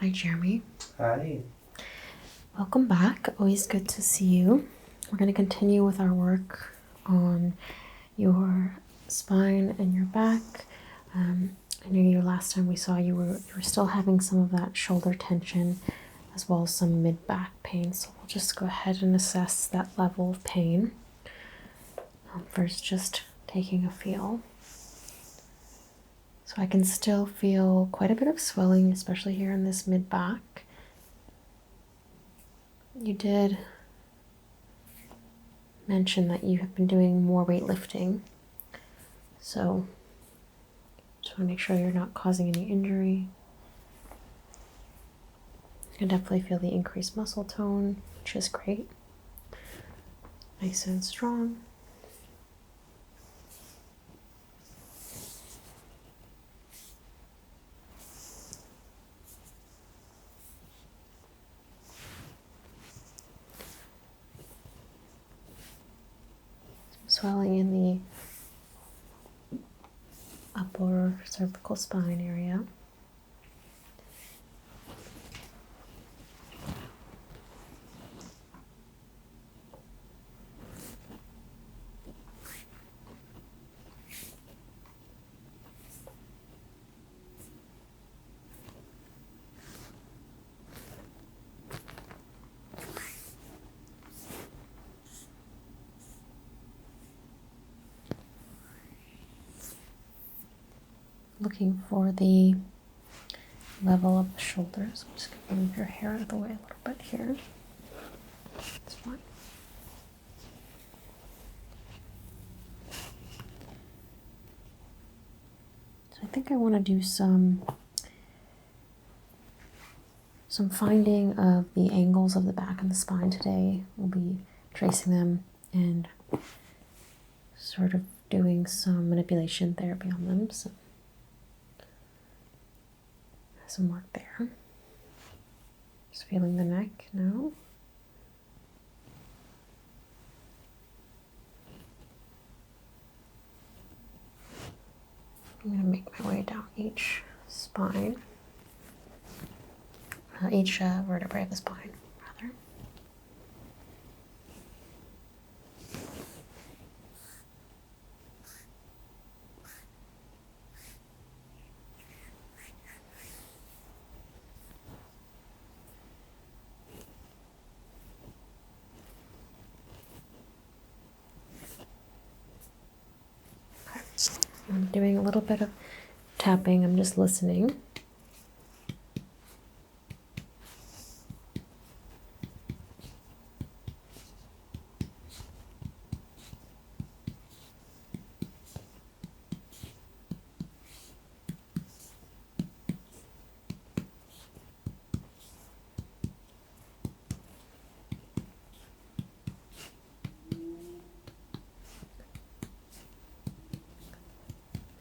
Hi, Jeremy. Hi. Welcome back. Always good to see you. We're going to continue with our work on your spine and your back. I know you last time we saw you were still having some of that shoulder tension as well as some mid-back pain. So we'll just go ahead and assess that level of pain. First, just taking a feel. So I can still feel quite a bit of swelling, especially here in this mid-back. You did mention that you have been doing more weightlifting, so just want to make sure you're not causing any injury. You can definitely feel the increased muscle tone, which is great. Nice and strong. Swelling in the upper cervical spine area. Looking for the level of the shoulders. I'm just going to move your hair out of the way a little bit here. That's fine. So I think I want to do some finding of the angles of the back and the spine today. We'll be tracing them and sort of doing some manipulation therapy on them. So some work there. Just feeling the neck now. I'm going to make my way down each spine, each vertebrae of the spine, rather. I'm doing a little bit of tapping. I'm just listening.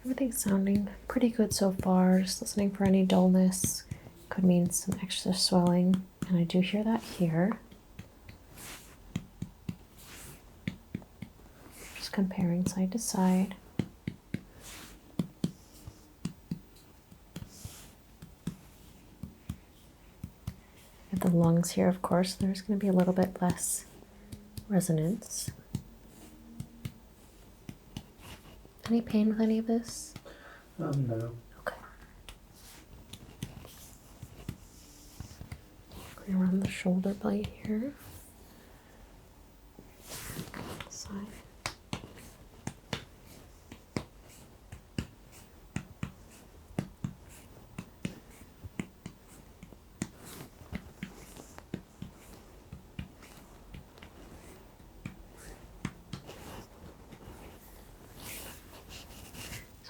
Everything's sounding pretty good so far. Just listening for any dullness. Could mean some extra swelling, and I do hear that here. Just comparing side to side. At the lungs here, of course, there's going to be a little bit less resonance. Any pain with any of this? No. Okay. Going around the shoulder blade here. Side.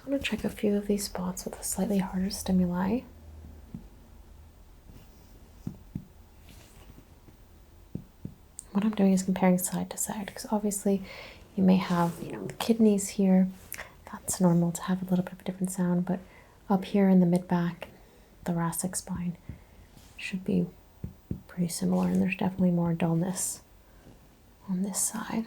I want to check a few of these spots with a slightly harder stimuli. What I'm doing is comparing side to side, because obviously you may have, the kidneys here. That's normal to have a little bit of a different sound, but up here in the mid-back, thoracic spine should be pretty similar, and there's definitely more dullness on this side.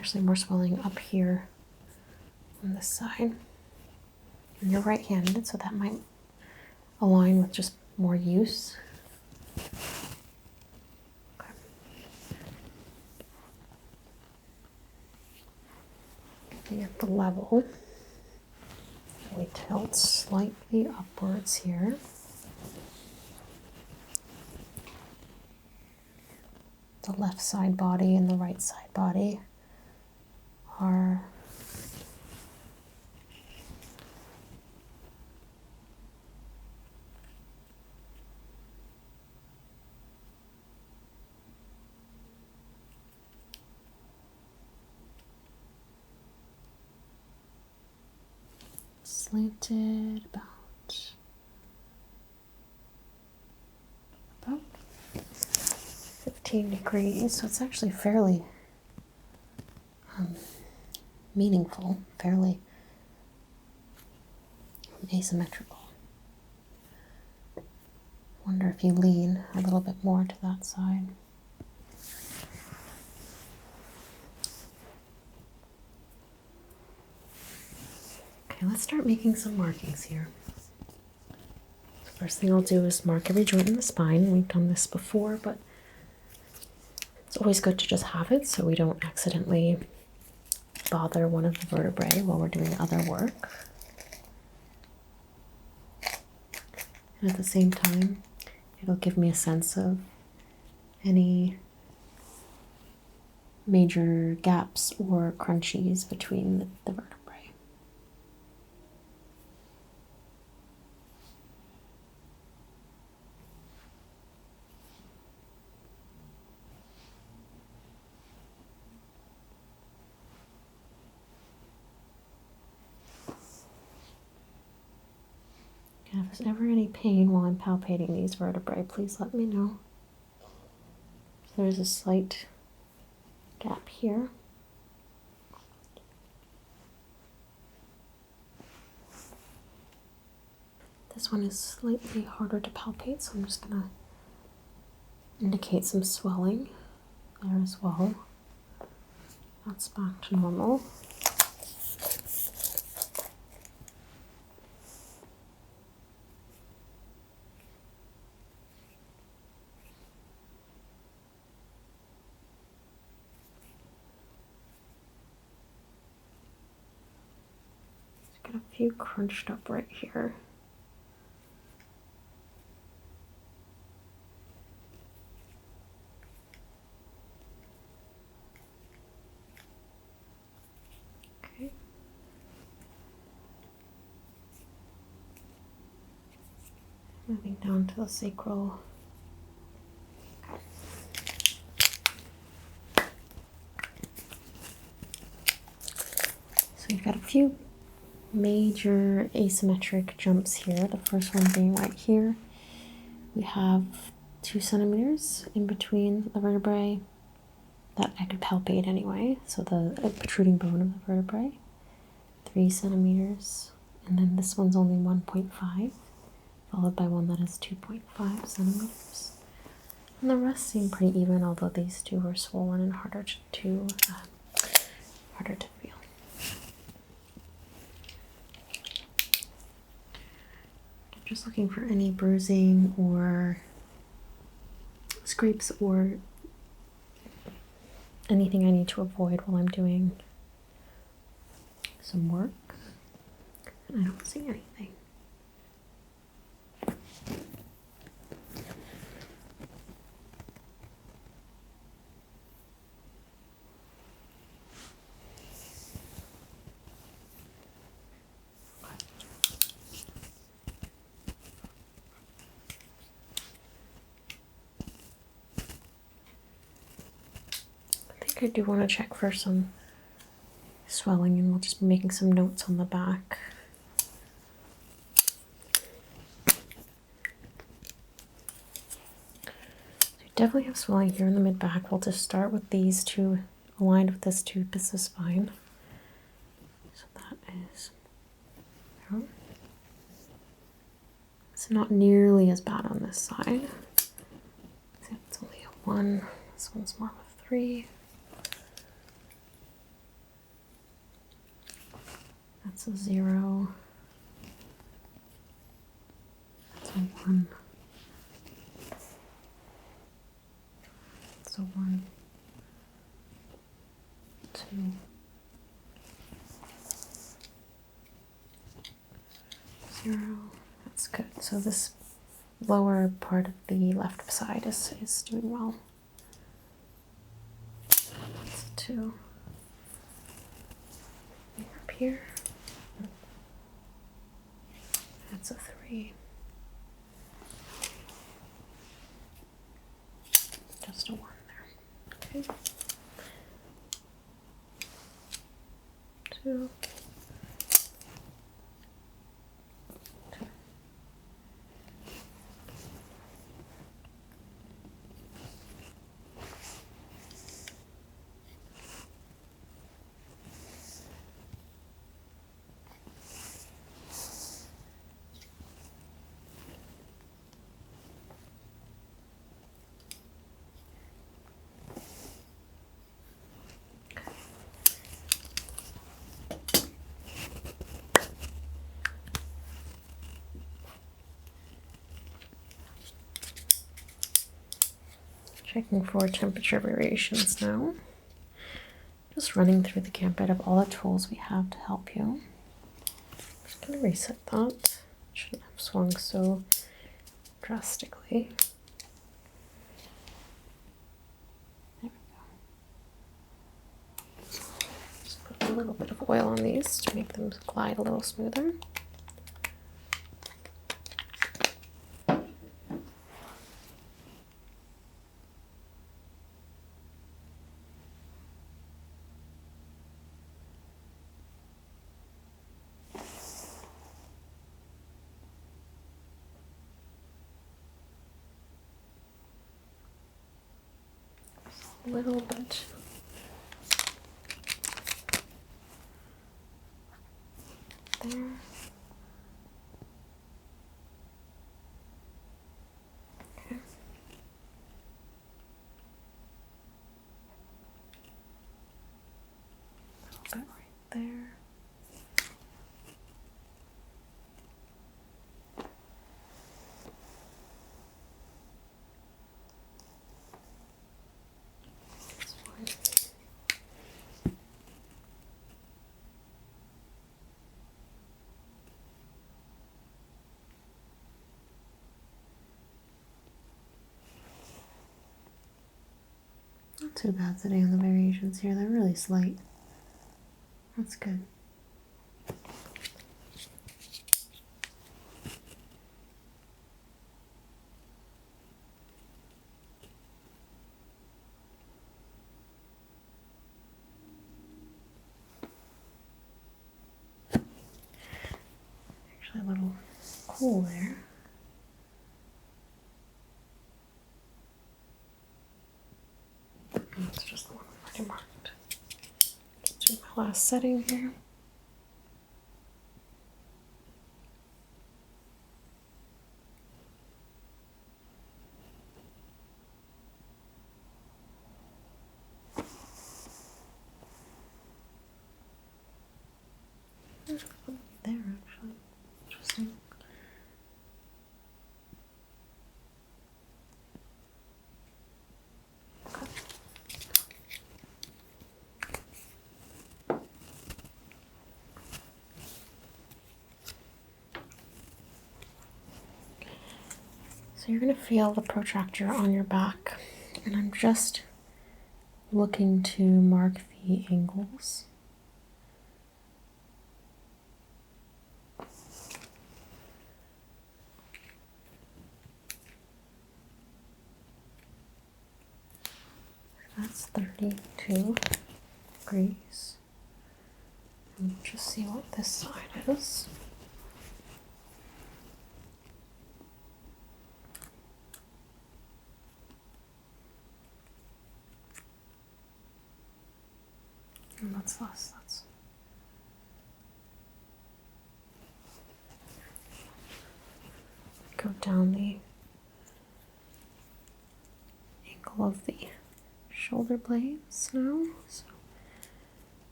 actually more swelling up here on this side. And you're right-handed, so that might align with just more use. Okay. At the level, we tilt slightly upwards here. The left side body and the right side body are slanted about 15 degrees, so it's actually fairly meaningful, fairly asymmetrical. Wonder if you lean a little bit more to that side. Okay, let's start making some markings here. The first thing I'll do is mark every joint in the spine. We've done this before, but it's always good to just have it so we don't accidentally bother one of the vertebrae while we're doing other work. And at the same time, it'll give me a sense of any major gaps or crunchies between the vertebrae. And if there's ever any pain while I'm palpating these vertebrae, please let me know. There's a slight gap here. This one is slightly harder to palpate, so I'm just going to indicate some swelling there as well. That's back to normal. Got a few crunched up right here. Okay. Moving down to the sacral. So you've got a few major asymmetric jumps here. The first one being right here. We have 2 centimeters in between the vertebrae that I could palpate anyway. So the protruding bone of the vertebrae, 3 centimeters. And then this one's only 1.5, followed by one that is 2.5 centimeters. And the rest seem pretty even, although these two are swollen and harder to feel. Just looking for any bruising or scrapes or anything I need to avoid while I'm doing some work. And I don't see anything. I do want to check for some swelling, and we'll just be making some notes on the back. So you definitely have swelling here in the mid-back. We'll just start with these two, aligned with this two bits of spine. So that is there. It's not nearly as bad on this side. See, it's only a 1. This one's more of a 3. That's a 0. That's a 1. That's a 1, 2, 0. That's good. So this lower part of the left side is doing well. That's a 2. Up here. That's a 3. Just a 1 there. Okay. 2. Checking for temperature variations now. Just running through the gambit of all the tools we have to help you. Just gonna reset that. Shouldn't have swung so drastically. There we go. Just put a little bit of oil on these to make them glide a little smoother. A little bit. There. Okay. A little bit right there. That's fine. Not too bad today on the variations here. They're really slight. That's good. Actually, a little cool there. That's just the one I've already marked. Just do my last setting here. There's one there actually. Interesting. Okay. So you're going to feel the protractor on your back, and I'm just looking to mark the angles. That's 32 degrees. And just see what this side is. And that's less. That's go down the angle of the shoulder blades now. So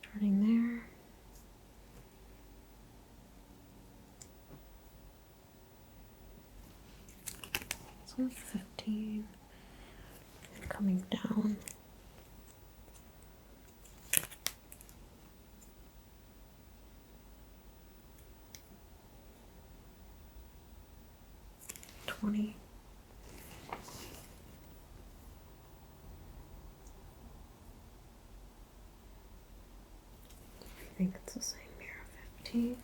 starting there. It's only 15. And coming down. I think it's the same here. 15.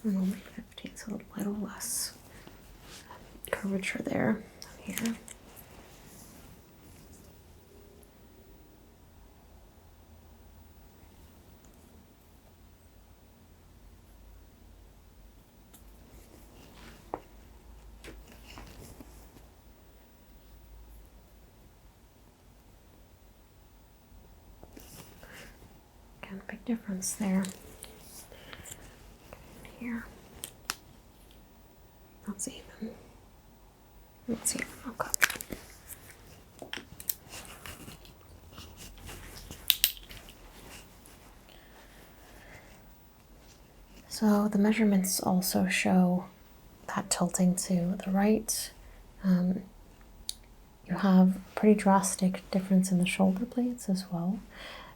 And only 15, so a little less curvature there. Here. Again, big difference there. Here. That's even. Let's see. Okay. So the measurements also show that tilting to the right. You have a pretty drastic difference in the shoulder blades as well,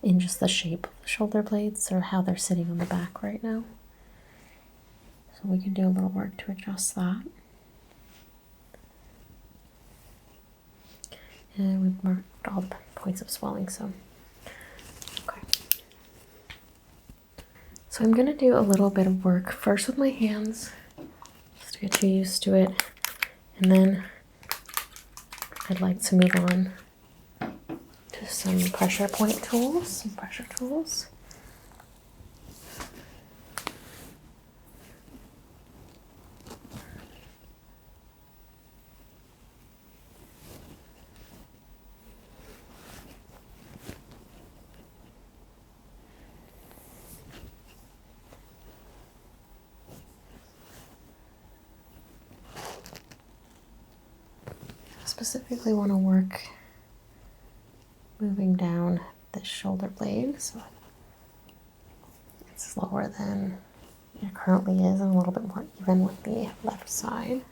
in just the shape of the shoulder blades or how they're sitting on the back right now. So we can do a little work to adjust that. And we've marked all the points of swelling, so okay. So I'm gonna do a little bit of work first with my hands, just to get you used to it, and then I'd like to move on to some pressure point tools, some pressure tools. Specifically want to work moving down the shoulder blade, so it's lower than it currently is and a little bit more even with the left side.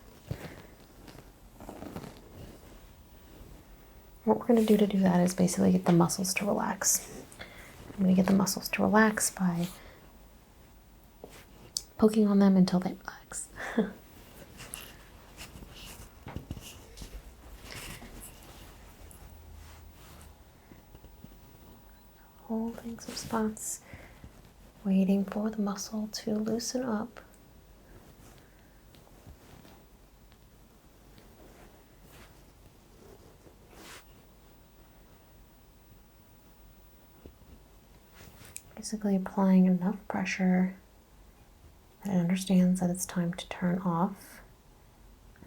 What we're going to do that is basically get the muscles to relax. I'm going to get the muscles to relax by poking on them until they relax. Holding some spots, waiting for the muscle to loosen up. Basically applying enough pressure that it understands that it's time to turn off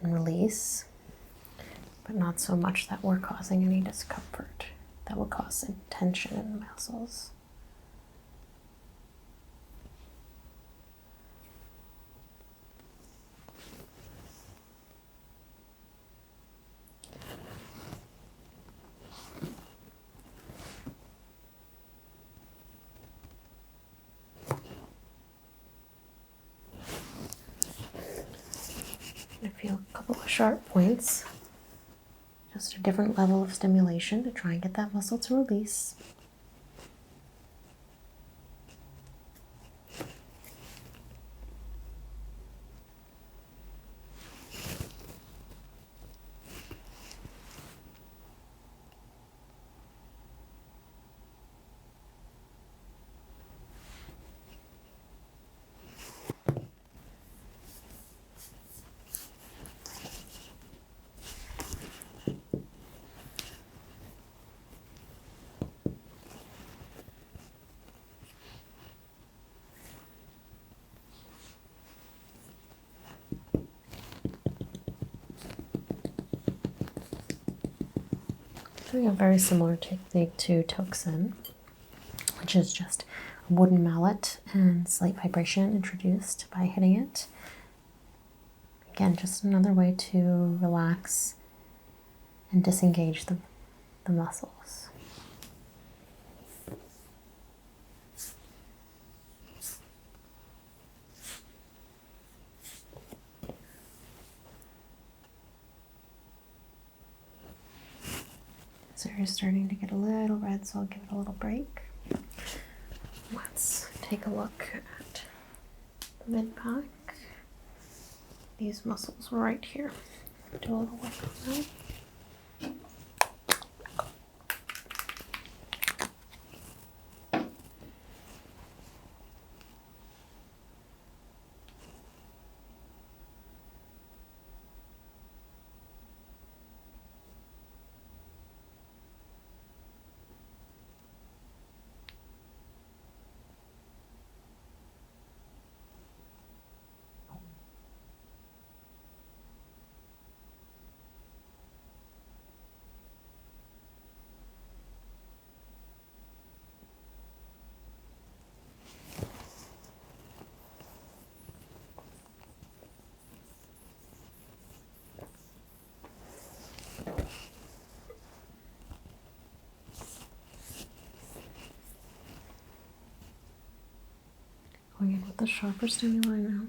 and release, but not so much that we're causing any discomfort that will cause tension in the muscles. I feel a couple of sharp points, just a different level of stimulation to try and get that muscle to release. Doing a very similar technique to Toksin, which is just a wooden mallet and slight vibration introduced by hitting it. Again, just another way to relax and disengage the muscles. This area is starting to get a little red, so I'll give it a little break. Let's take a look at the mid-back. These muscles right here. Do a little work on them. Going in with the sharper stimuli now.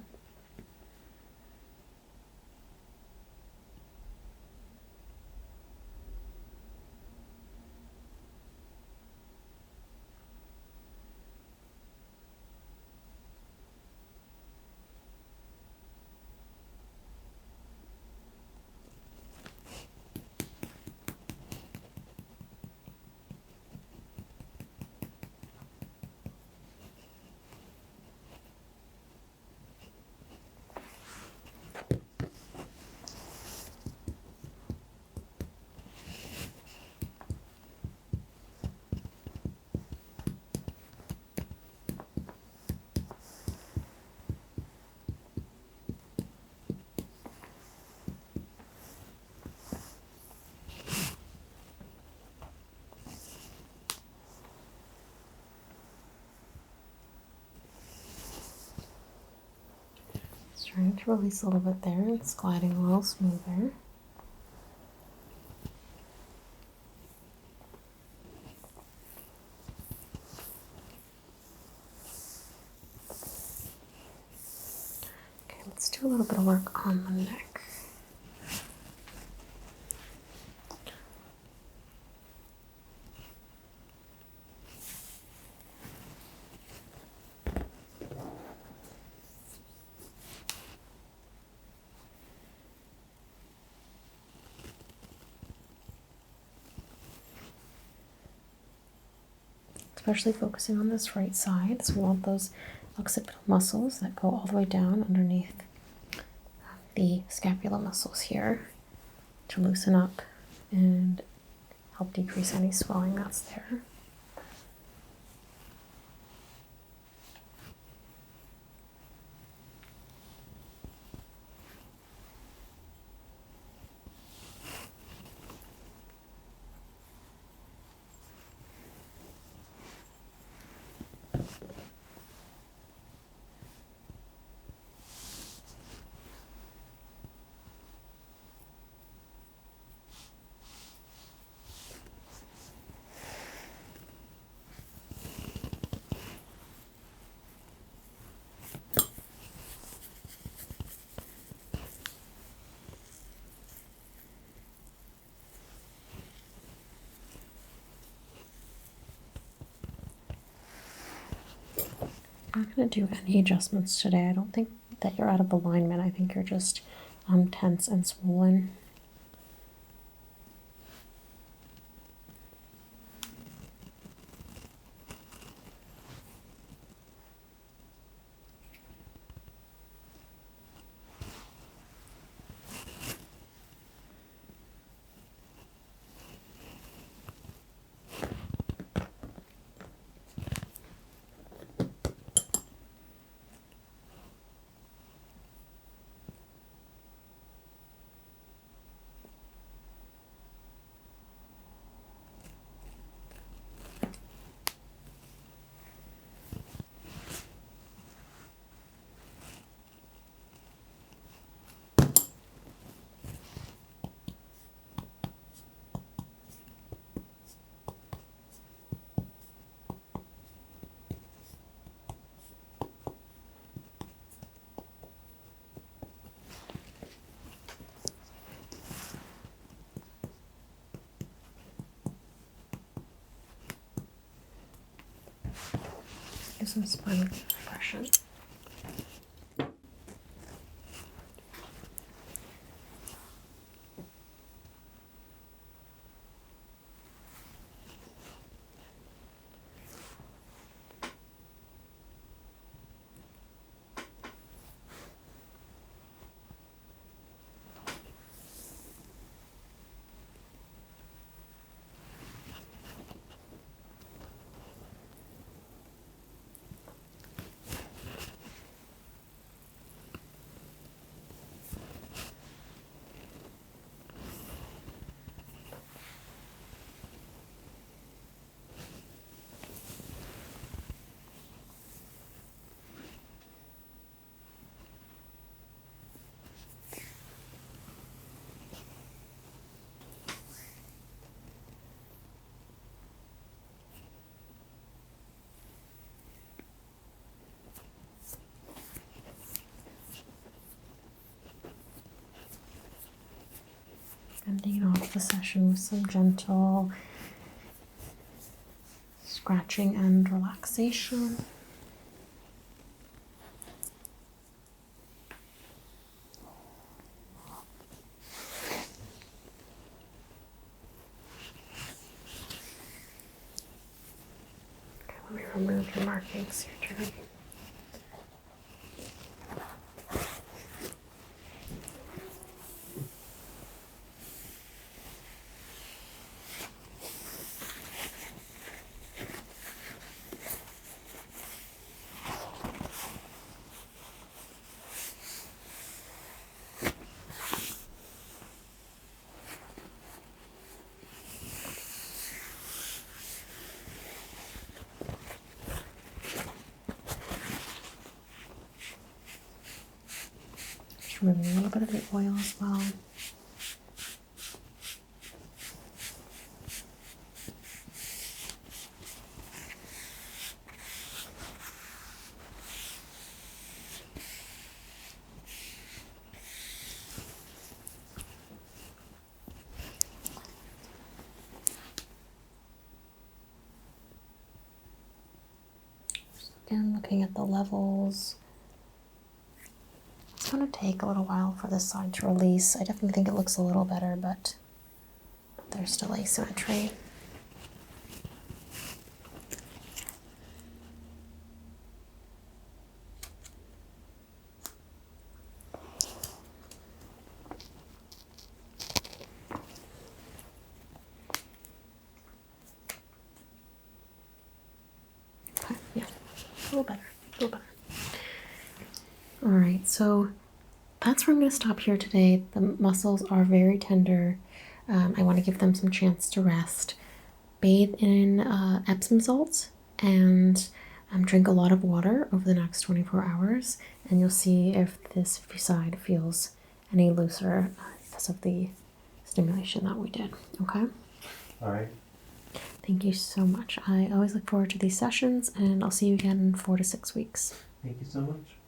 Trying to release a little bit there. It's gliding a little smoother. Okay, let's do a little bit of work on the neck. Especially focusing on this right side. So we want those occipital muscles that go all the way down underneath the scapula muscles here to loosen up and help decrease any swelling that's there. I'm not going to do any adjustments today. I don't think that you're out of alignment. I think you're just tense and swollen. some spinal compression. Ending off the session with some gentle scratching and relaxation. Okay, let me remove your markings. Your turn. Removing a little bit of the oil as well. Again, looking at the levels. It's going to take a little while for this side to release. I definitely think it looks a little better, but there's still asymmetry. Okay, yeah, a little better, a little better. All right, so that's where I'm going to stop here today. The muscles are very tender. I want to give them some chance to rest. Bathe in Epsom salts and drink a lot of water over the next 24 hours, and you'll see if this side feels any looser because of the stimulation that we did. Okay? All right. Thank you so much. I always look forward to these sessions, and I'll see you again in 4 to 6 weeks. Thank you so much.